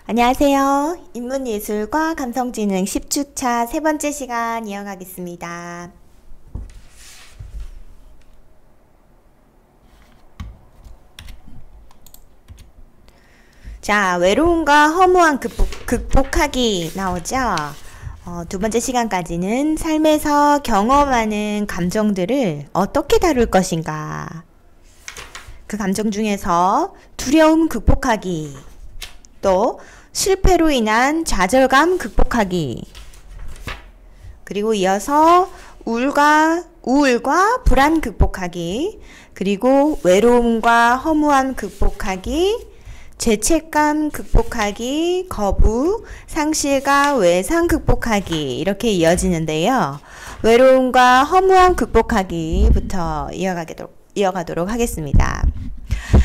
안녕하세요. 인문예술과 감성지능 10주차 세 번째 시간 이어가겠습니다. 자, 외로움과 허무함 극복하기 나오죠? 두 번째 시간까지는 삶에서 경험하는 감정들을 어떻게 다룰 것인가. 그 감정 중에서 두려움 극복하기, 또 실패로 인한 좌절감 극복하기, 그리고 이어서 우울과 불안 극복하기, 그리고 외로움과 허무함 극복하기, 죄책감 극복하기, 거부, 상실과 외상 극복하기, 이렇게 이어지는데요. 외로움과 허무함 극복하기부터 이어가도록 하겠습니다.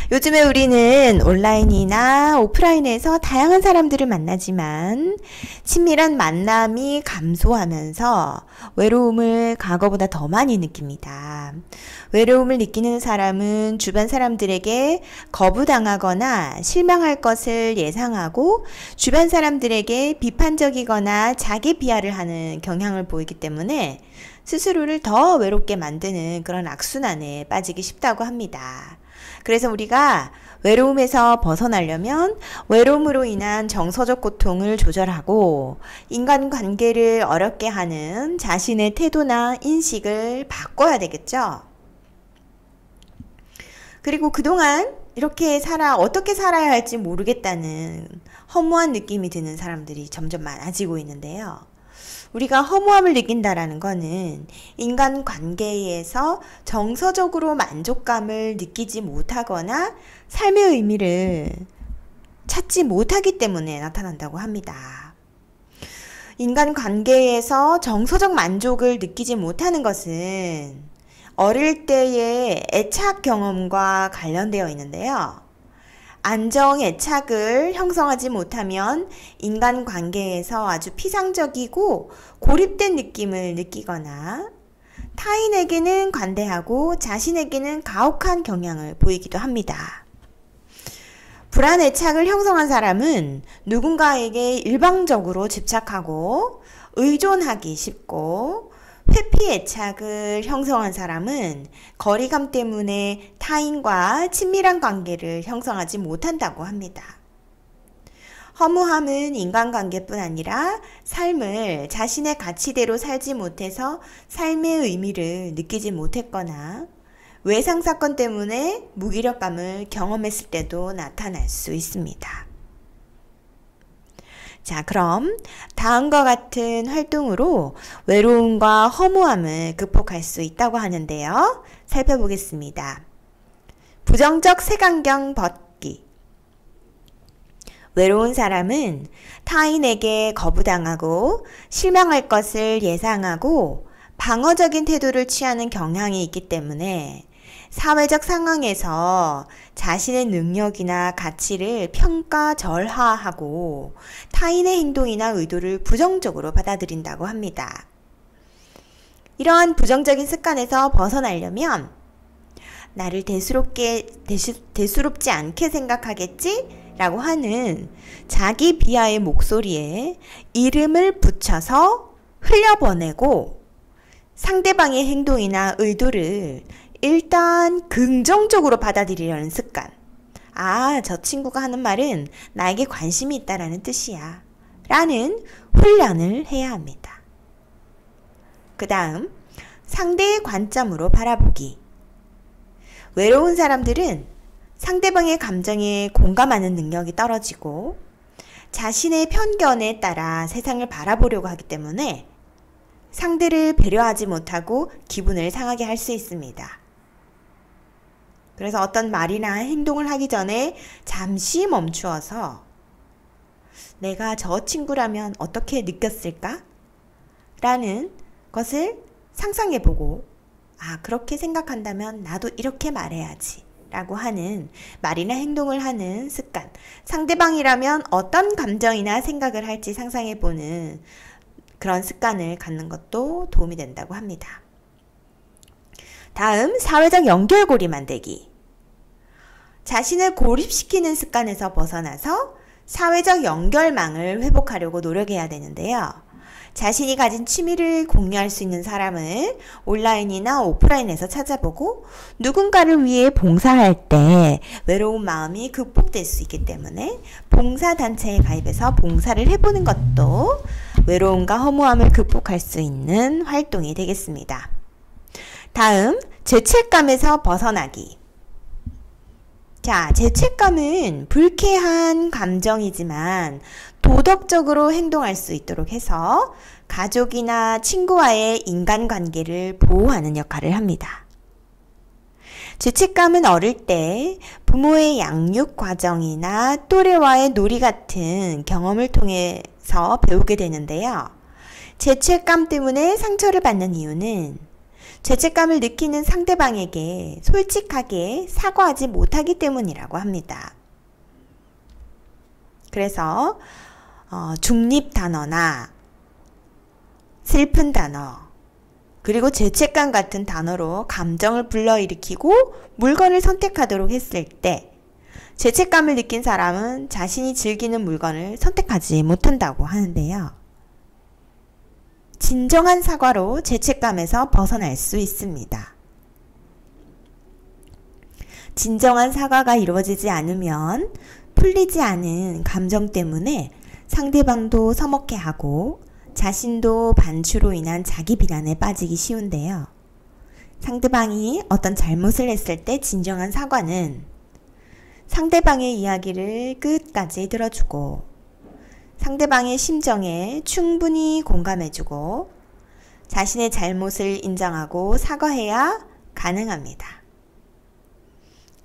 요즘에 우리는 온라인이나 오프라인에서 다양한 사람들을 만나지만 친밀한 만남이 감소하면서 외로움을 과거보다 더 많이 느낍니다. 외로움을 느끼는 사람은 주변 사람들에게 거부당하거나 실망할 것을 예상하고 주변 사람들에게 비판적이거나 자기 비하를 하는 경향을 보이기 때문에 스스로를 더 외롭게 만드는 그런 악순환에 빠지기 쉽다고 합니다. 그래서 우리가 외로움에서 벗어나려면 외로움으로 인한 정서적 고통을 조절하고 인간관계를 어렵게 하는 자신의 태도나 인식을 바꿔야 되겠죠. 그리고 그동안 이렇게 어떻게 살아야 할지 모르겠다는 허무한 느낌이 드는 사람들이 점점 많아지고 있는데요. 우리가 허무함을 느낀다라는 것은 인간관계에서 정서적으로 만족감을 느끼지 못하거나 삶의 의미를 찾지 못하기 때문에 나타난다고 합니다. 인간관계에서 정서적 만족을 느끼지 못하는 것은 어릴 때의 애착 경험과 관련되어 있는데요. 안정 애착을 형성하지 못하면 인간관계에서 아주 피상적이고 고립된 느낌을 느끼거나 타인에게는 관대하고 자신에게는 가혹한 경향을 보이기도 합니다. 불안 애착을 형성한 사람은 누군가에게 일방적으로 집착하고 의존하기 쉽고, 회피 애착을 형성한 사람은 거리감 때문에 타인과 친밀한 관계를 형성하지 못한다고 합니다. 허무함은 인간관계뿐 아니라 삶을 자신의 가치대로 살지 못해서 삶의 의미를 느끼지 못했거나 외상사건 때문에 무기력감을 경험했을 때도 나타날 수 있습니다. 자, 그럼 다음과 같은 활동으로 외로움과 허무함을 극복할 수 있다고 하는데요. 살펴보겠습니다. 부정적 색안경 벗기. 외로운 사람은 타인에게 거부당하고 실망할 것을 예상하고 방어적인 태도를 취하는 경향이 있기 때문에 사회적 상황에서 자신의 능력이나 가치를 평가절하하고 타인의 행동이나 의도를 부정적으로 받아들인다고 합니다. 이러한 부정적인 습관에서 벗어나려면 나를 대수롭지 않게 생각하겠지? 라고 하는 자기 비하의 목소리에 이름을 붙여서 흘려보내고 상대방의 행동이나 의도를 일단 긍정적으로 받아들이려는 습관. 아, 저 친구가 하는 말은 나에게 관심이 있다라는 뜻이야. 라는 훈련을 해야 합니다. 그 다음, 상대의 관점으로 바라보기. 외로운 사람들은 상대방의 감정에 공감하는 능력이 떨어지고 자신의 편견에 따라 세상을 바라보려고 하기 때문에 상대를 배려하지 못하고 기분을 상하게 할 수 있습니다. 그래서 어떤 말이나 행동을 하기 전에 잠시 멈추어서 내가 저 친구라면 어떻게 느꼈을까? 라는 것을 상상해보고, 아, 그렇게 생각한다면 나도 이렇게 말해야지 라고 하는 말이나 행동을 하는 습관. 상대방이라면 어떤 감정이나 생각을 할지 상상해보는 그런 습관을 갖는 것도 도움이 된다고 합니다. 다음, 사회적 연결고리 만들기. 자신을 고립시키는 습관에서 벗어나서 사회적 연결망을 회복하려고 노력해야 되는데요. 자신이 가진 취미를 공유할 수 있는 사람을 온라인이나 오프라인에서 찾아보고 누군가를 위해 봉사할 때 외로운 마음이 극복될 수 있기 때문에 봉사단체에 가입해서 봉사를 해보는 것도 외로움과 허무함을 극복할 수 있는 활동이 되겠습니다. 다음, 죄책감에서 벗어나기. 자, 죄책감은 불쾌한 감정이지만 도덕적으로 행동할 수 있도록 해서 가족이나 친구와의 인간관계를 보호하는 역할을 합니다. 죄책감은 어릴 때 부모의 양육 과정이나 또래와의 놀이 같은 경험을 통해서 배우게 되는데요. 죄책감 때문에 상처를 받는 이유는 죄책감을 느끼는 상대방에게 솔직하게 사과하지 못하기 때문이라고 합니다. 그래서 중립 단어나 슬픈 단어, 그리고 죄책감 같은 단어로 감정을 불러일으키고 물건을 선택하도록 했을 때 죄책감을 느낀 사람은 자신이 즐기는 물건을 선택하지 못한다고 하는데요. 진정한 사과로 죄책감에서 벗어날 수 있습니다. 진정한 사과가 이루어지지 않으면 풀리지 않은 감정 때문에 상대방도 서먹해하고 자신도 반추로 인한 자기 비난에 빠지기 쉬운데요. 상대방이 어떤 잘못을 했을 때 진정한 사과는 상대방의 이야기를 끝까지 들어주고 상대방의 심정에 충분히 공감해주고 자신의 잘못을 인정하고 사과해야 가능합니다.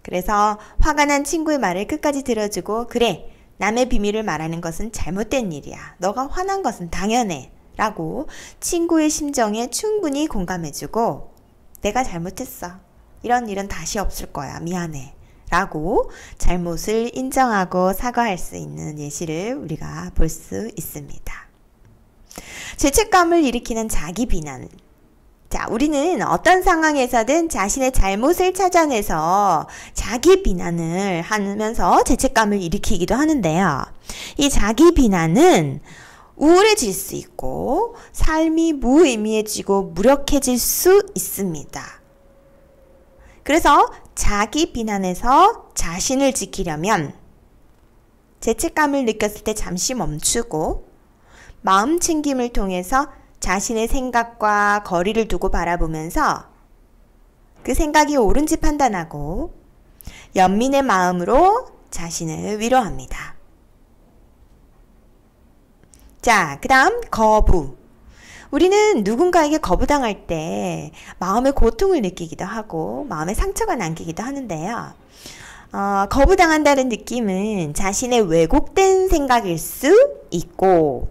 그래서 화가 난 친구의 말을 끝까지 들어주고 그래, 남의 비밀을 말하는 것은 잘못된 일이야. 너가 화난 것은 당연해. 라고 친구의 심정에 충분히 공감해주고 내가 잘못했어. 이런 일은 다시 없을 거야. 미안해. 라고 잘못을 인정하고 사과할 수 있는 예시를 우리가 볼 수 있습니다. 죄책감을 일으키는 자기 비난. 자, 우리는 어떤 상황에서든 자신의 잘못을 찾아내서 자기 비난을 하면서 죄책감을 일으키기도 하는데요. 이 자기 비난은 우울해질 수 있고 삶이 무의미해지고 무력해질 수 있습니다. 그래서 자기 비난에서 자신을 지키려면 죄책감을 느꼈을 때 잠시 멈추고 마음 챙김을 통해서 자신의 생각과 거리를 두고 바라보면서 그 생각이 옳은지 판단하고 연민의 마음으로 자신을 위로합니다. 자, 그 다음 거부. 우리는 누군가에게 거부당할 때 마음의 고통을 느끼기도 하고 마음의 상처가 남기기도 하는데요. 거부당한다는 느낌은 자신의 왜곡된 생각일 수 있고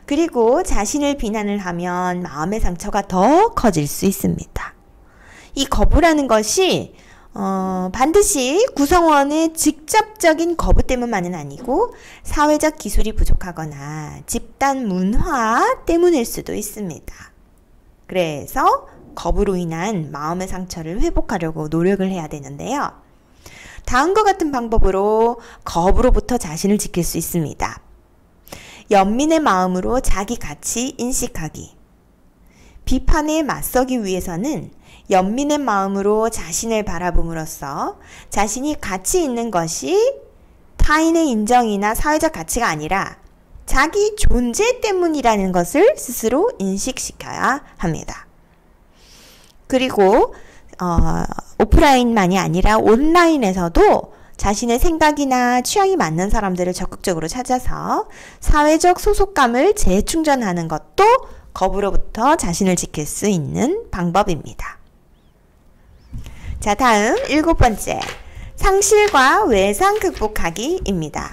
그리고 자신을 비난을 하면 마음의 상처가 더 커질 수 있습니다. 이 거부라는 것이 반드시 구성원의 직접적인 거부 때문만은 아니고 사회적 기술이 부족하거나 집단 문화 때문일 수도 있습니다. 그래서 거부로 인한 마음의 상처를 회복하려고 노력을 해야 되는데요. 다음과 같은 방법으로 거부로부터 자신을 지킬 수 있습니다. 연민의 마음으로 자기 가치 인식하기. 비판에 맞서기 위해서는 연민의 마음으로 자신을 바라봄으로써 자신이 가치 있는 것이 타인의 인정이나 사회적 가치가 아니라 자기 존재 때문이라는 것을 스스로 인식시켜야 합니다. 그리고 오프라인만이 아니라 온라인에서도 자신의 생각이나 취향이 맞는 사람들을 적극적으로 찾아서 사회적 소속감을 재충전하는 것도 거부로부터 자신을 지킬 수 있는 방법입니다. 자, 다음 7번째, 상실과 외상 극복하기입니다.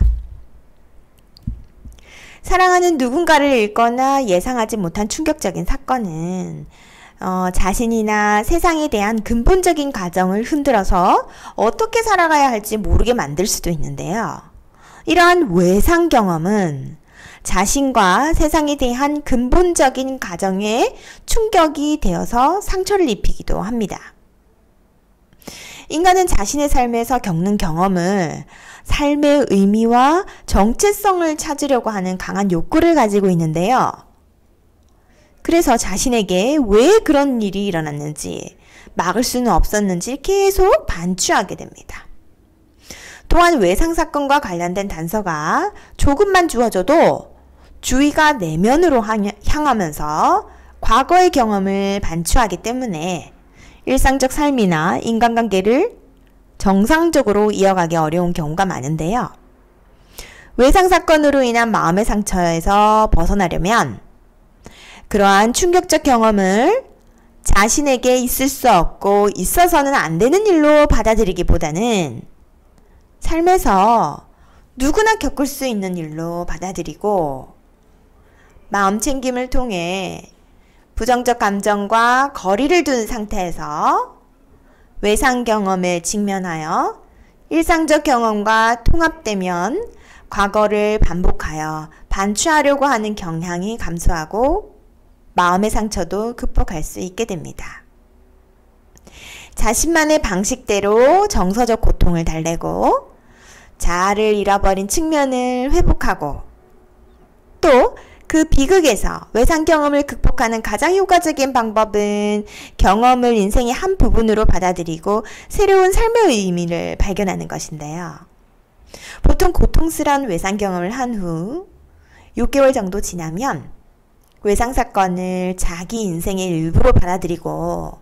사랑하는 누군가를 잃거나 예상하지 못한 충격적인 사건은 자신이나 세상에 대한 근본적인 가정을 흔들어서 어떻게 살아가야 할지 모르게 만들 수도 있는데요. 이러한 외상 경험은 자신과 세상에 대한 근본적인 가정에 충격이 되어서 상처를 입히기도 합니다. 인간은 자신의 삶에서 겪는 경험을 삶의 의미와 정체성을 찾으려고 하는 강한 욕구를 가지고 있는데요. 그래서 자신에게 왜 그런 일이 일어났는지, 막을 수는 없었는지 계속 반추하게 됩니다. 또한 외상사건과 관련된 단서가 조금만 주어져도 주의가 내면으로 향하면서 과거의 경험을 반추하기 때문에 일상적 삶이나 인간관계를 정상적으로 이어가기 어려운 경우가 많은데요. 외상사건으로 인한 마음의 상처에서 벗어나려면 그러한 충격적 경험을 자신에게 있을 수 없고 있어서는 안 되는 일로 받아들이기보다는 삶에서 누구나 겪을 수 있는 일로 받아들이고 마음 챙김을 통해 부정적 감정과 거리를 둔 상태에서 외상 경험에 직면하여 일상적 경험과 통합되면 과거를 반복하여 반추하려고 하는 경향이 감소하고 마음의 상처도 극복할 수 있게 됩니다. 자신만의 방식대로 정서적 고통을 달래고 자아를 잃어버린 측면을 회복하고 또 그 비극에서 외상 경험을 극복하는 가장 효과적인 방법은 경험을 인생의 한 부분으로 받아들이고 새로운 삶의 의미를 발견하는 것인데요. 보통 고통스러운 외상 경험을 한 후 6개월 정도 지나면 외상 사건을 자기 인생의 일부로 받아들이고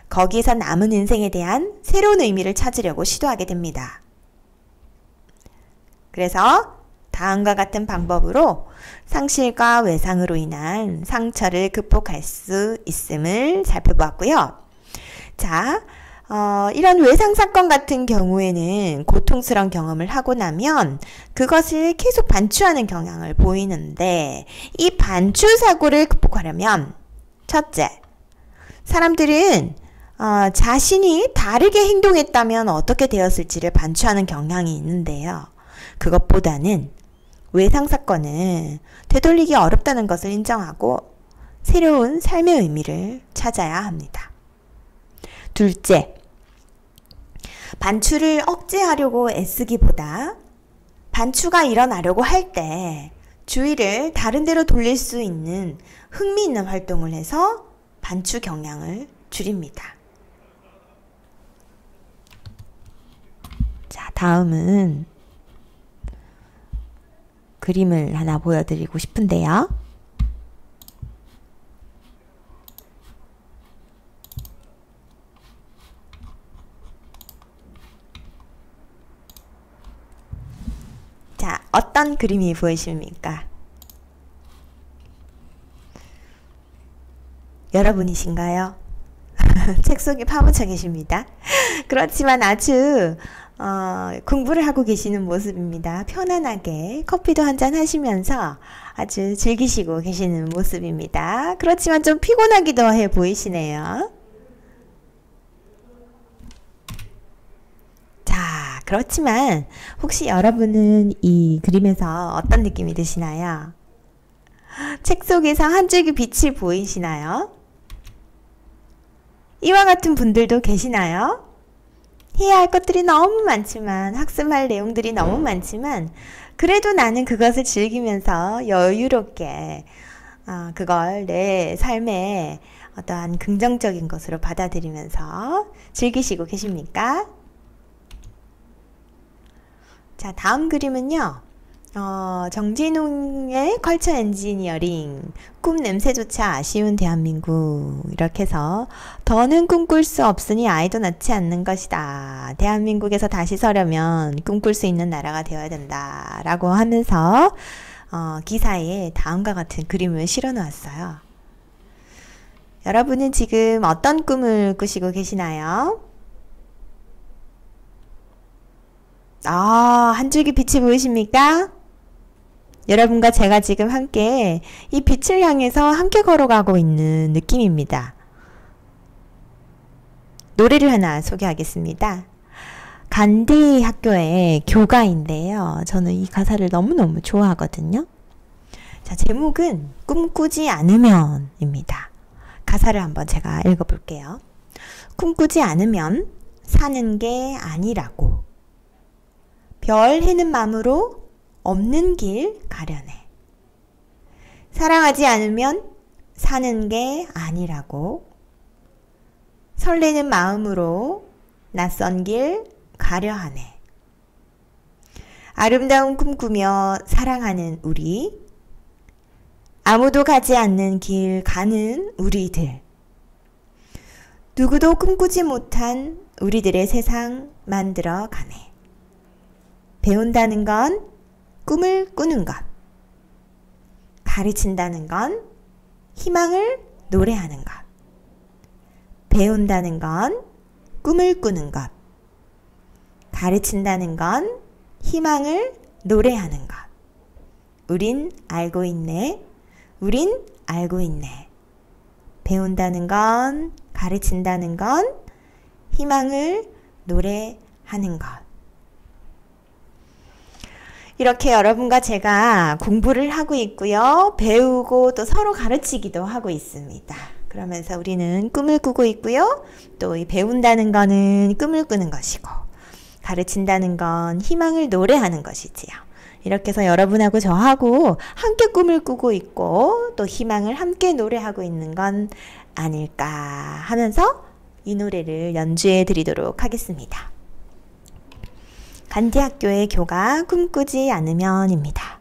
거기에서 남은 인생에 대한 새로운 의미를 찾으려고 시도하게 됩니다. 그래서 다음과 같은 방법으로 상실과 외상으로 인한 상처를 극복할 수 있음을 살펴보았고요. 자, 이런 외상 사건 같은 경우에는 고통스러운 경험을 하고 나면 그것을 계속 반추하는 경향을 보이는데 이 반추 사고를 극복하려면 첫째, 사람들은 자신이 다르게 행동했다면 어떻게 되었을지를 반추하는 경향이 있는데요. 그것보다는 외상 사건은 되돌리기 어렵다는 것을 인정하고 새로운 삶의 의미를 찾아야 합니다. 둘째, 반추를 억제하려고 애쓰기보다 반추가 일어나려고 할 때 주의를 다른 데로 돌릴 수 있는 흥미있는 활동을 해서 반추 경향을 줄입니다. 자, 다음은 그림을 하나 보여드리고 싶은데요. 자, 어떤 그림이 보이십니까? 여러분이신가요? 책 속에 파묻혀 계십니다. 그렇지만 아주 공부를 하고 계시는 모습입니다. 편안하게 커피도 한잔 하시면서 아주 즐기시고 계시는 모습입니다. 그렇지만 좀 피곤하기도 해 보이시네요. 자, 그렇지만 혹시 여러분은 이 그림에서 어떤 느낌이 드시나요? 책 속에서 한 줄기 빛이 보이시나요? 이와 같은 분들도 계시나요? 해야 할 것들이 너무 많지만, 학습할 내용들이 너무 많지만 그래도 나는 그것을 즐기면서 여유롭게 그걸 내 삶의 어떠한 긍정적인 것으로 받아들이면서 즐기시고 계십니까? 자, 다음 그림은요. 정진웅의 컬처 엔지니어링, 꿈 냄새조차 아쉬운 대한민국, 이렇게 해서 더는 꿈꿀 수 없으니 아이도 낳지 않는 것이다. 대한민국에서 다시 서려면 꿈꿀 수 있는 나라가 되어야 된다. 라고 하면서 기사에 다음과 같은 그림을 실어 놓았어요. 여러분은 지금 어떤 꿈을 꾸시고 계시나요? 한 줄기 빛이 보이십니까? 여러분과 제가 지금 함께 이 빛을 향해서 함께 걸어가고 있는 느낌입니다. 노래를 하나 소개하겠습니다. 간디 학교의 교가인데요. 저는 이 가사를 너무너무 좋아하거든요. 자, 제목은 꿈꾸지 않으면입니다. 가사를 한번 제가 읽어볼게요. 꿈꾸지 않으면 사는 게 아니라고. 별 해는 마음으로 없는 길 가려내. 사랑하지 않으면 사는 게 아니라고. 설레는 마음으로 낯선 길 가려 하네. 아름다운 꿈 꾸며 사랑하는 우리, 아무도 가지 않는 길 가는 우리들, 누구도 꿈꾸지 못한 우리들의 세상 만들어 가네. 배운다는 건 꿈을 꾸는 것, 가르친다는 건 희망을 노래하는 것. 배운다는 건 꿈을 꾸는 것, 가르친다는 건 희망을 노래하는 것. 우린 알고 있네. 우린 알고 있네. 배운다는 건, 가르친다는 건 희망을 노래하는 것. 이렇게 여러분과 제가 공부를 하고 있고요. 배우고 또 서로 가르치기도 하고 있습니다. 그러면서 우리는 꿈을 꾸고 있고요. 또 이 배운다는 거는 꿈을 꾸는 것이고, 가르친다는 건 희망을 노래하는 것이지요. 이렇게 해서 여러분하고 저하고 함께 꿈을 꾸고 있고 또 희망을 함께 노래하고 있는 건 아닐까 하면서 이 노래를 연주해 드리도록 하겠습니다. 간디학교의 교가 꿈꾸지 않으면입니다.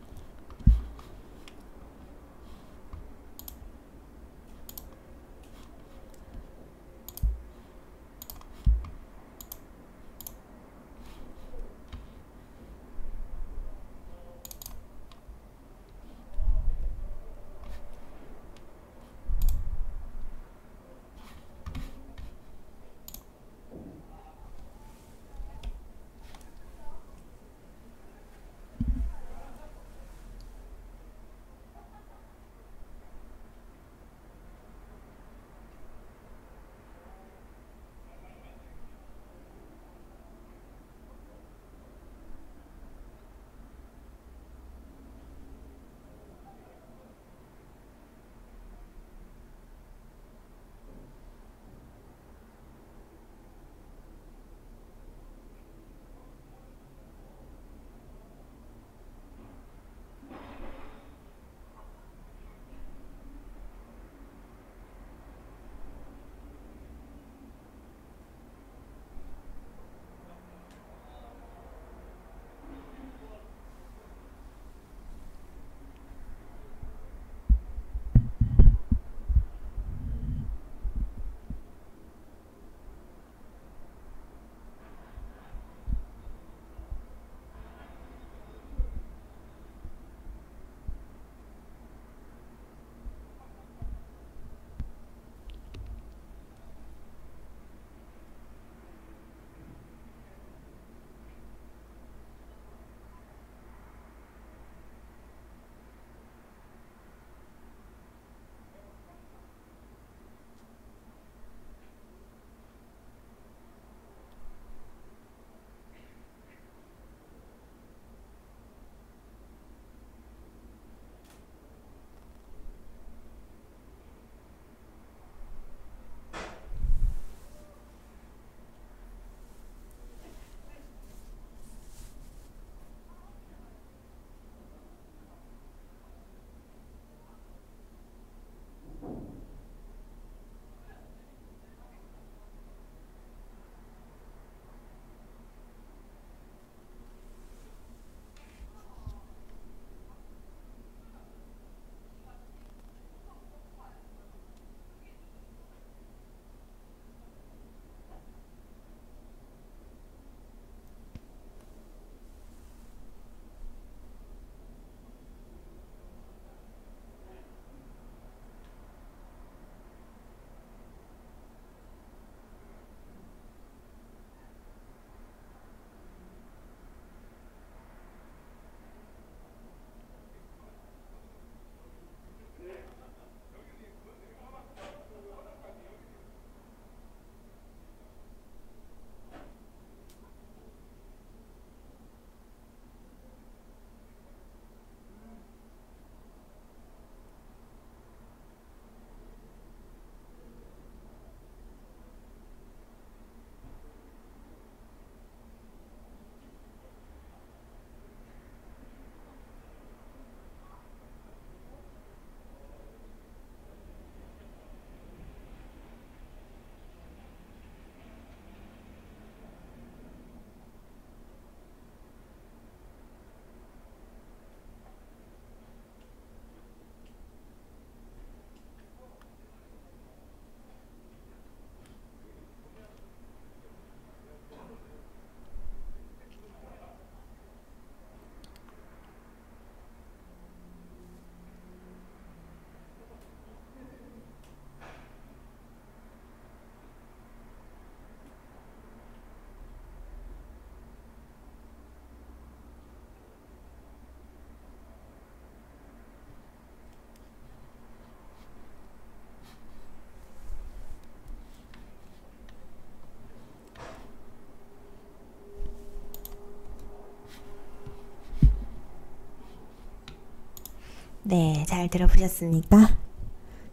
네, 잘 들어보셨습니까?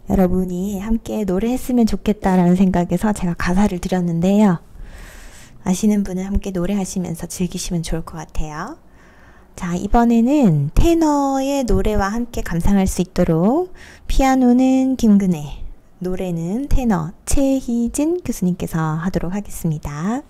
여러분이 함께 노래했으면 좋겠다라는 생각에서 제가 가사를 드렸는데요. 아시는 분은 함께 노래하시면서 즐기시면 좋을 것 같아요. 자, 이번에는 테너의 노래와 함께 감상할 수 있도록 피아노는 김근혜, 노래는 테너 최희진 교수님께서 하도록 하겠습니다.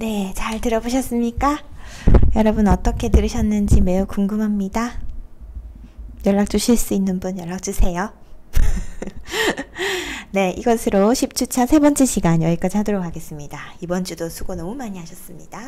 네, 잘 들어보셨습니까? 여러분 어떻게 들으셨는지 매우 궁금합니다. 연락 주실 수 있는 분 연락 주세요. 네, 이것으로 10주차 세 번째 시간 여기까지 하도록 하겠습니다. 이번 주도 수고 너무 많이 하셨습니다.